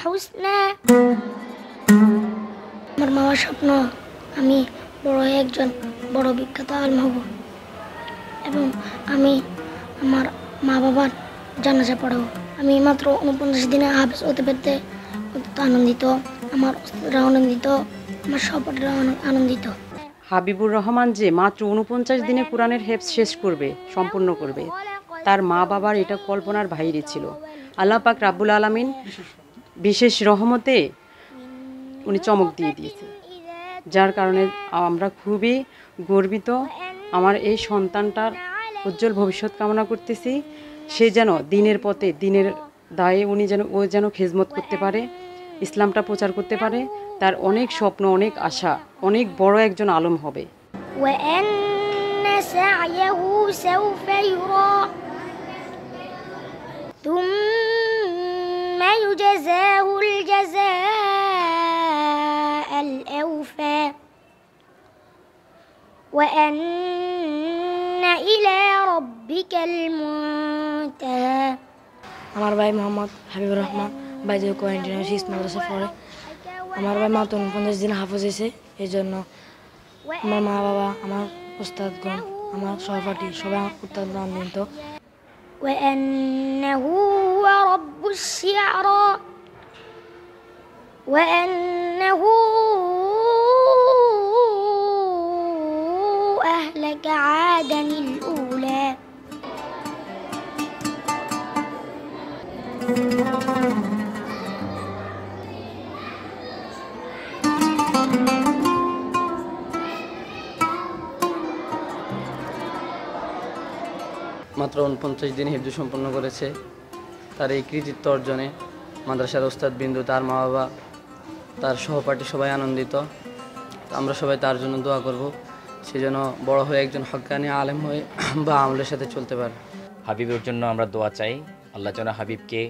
الحسنى আমার মামার স্বপ্ন আমি বড় হয়ে একজন বড় বিখ্যাত আলেম হব এবং আমি আমার মা বাবার জানাজা পড়াবো। আমি মাত্র 49 দিনে হাফেজ হতে পেরে আনন্দিত, আমার উস্তাদরা আনন্দিত, আমার সহপাঠীরা আনন্দিত। হাবিবুর রহমান যে মাত্র 49 দিনে কোরআনের হেফজ শেষ করবে, সম্পূর্ণ করবে, তার মা বাবার এটা কল্পনার বাইরে ছিল। আল্লাহ পাক রাব্বুল আলামিন বিশেষ রহমতে উনি চমক দিয়ে দিয়েছে, যার কারণে আমরা খুবই গর্বিত। আমার এই সন্তানটার উজ্জ্বল ভবিষ্যৎ কামনা করতেছি। সে যেন দিনের পথে, দিনের দায়ে ও যেন খেজমত করতে পারে, ইসলামটা প্রচার করতে পারে। তার অনেক স্বপ্ন, অনেক আশা, অনেক বড় একজন আলেম হবে। আমার ভাই মোহাম্মদ হাবিবুর রহমান বাইতুল কোরআন ইন্টারন্যাশনাল হিফজ মাদ্রাসা পড়ে। আমার ভাই মাত্র 49 দিন হাফেজ হয়েছে। এই জন্য আমার মা বাবা, আমার উস্তাদগণ, আমার সহপাঠী সবাই অত্যন্ত আনন্দিত। وأنه هو رب الشعرى وأنه أهلك عادا الأولى মাত্র 49 দিন হিফজ সম্পন্ন করেছে। তার এই কৃতিত্ব অর্জনে মাদ্রাসার ওস্তাদ বিন্দু, তার মা বাবা, তার সহপাঠী সবাই আনন্দিত। আমরা সবাই তার জন্য দোয়া করব, সে যেন বড় হয়ে একজন হক্কানি আলেম হয়ে বা আমলের সাথে চলতে পারে। হাবিবের জন্য আমরা দোয়া চাই, আল্লাহ যেন হাবিবকে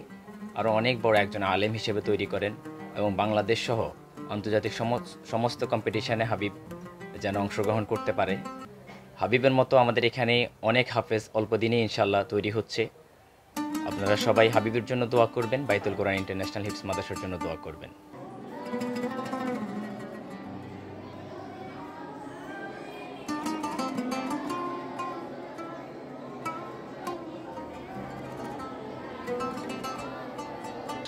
আরও অনেক বড় একজন আলেম হিসেবে তৈরি করেন এবং বাংলাদেশ সহ আন্তর্জাতিক সমস্ত কম্পিটিশনে হাবিব যেন অংশগ্রহণ করতে পারে। হাবিবের মতো আমাদের এখানে অনেক হাফেজ অল্প দিনে ইনশাল্লাহ তৈরি হচ্ছে। আপনারা সবাই হাবিবের জন্য দোয়া করবেন, বাইতুল কোরআন ইন্টারন্যাশনাল হিফজ মাদ্রাসার জন্য দোয়া করবেন।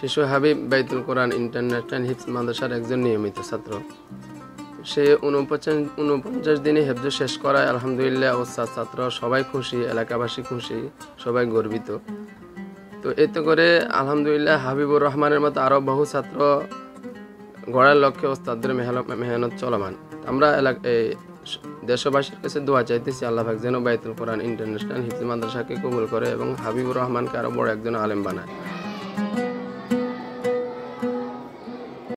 শিশু হাবিব বাইতুল কোরআন ইন্টারন্যাশনাল হিফজ মাদ্রাসার একজন নিয়মিত ছাত্র। সে 49 দিনে হেফজ শেষ করায় আলহামদুলিল্লাহ ওস্তাদ, ছাত্র সবাই খুশি, এলাকাবাসী খুশি, সবাই গর্বিত। তো এতে করে আলহামদুলিল্লাহ হাবিবুর রহমানের মতো আরও বহু ছাত্র গড়ার লক্ষ্যে ওস্তাদদের মেহনত চলমান। আমরা দেশবাসীর কাছে দোয়া চাইতেছি, আল্লাহ পাক যেন বাইতুল কোরআন ইন্টারন্যাশনাল হিফজ মাদ্রাসাকে কবুল করে এবং হাবিবুর রহমানকে আরও বড় একজন আলেম বানায়।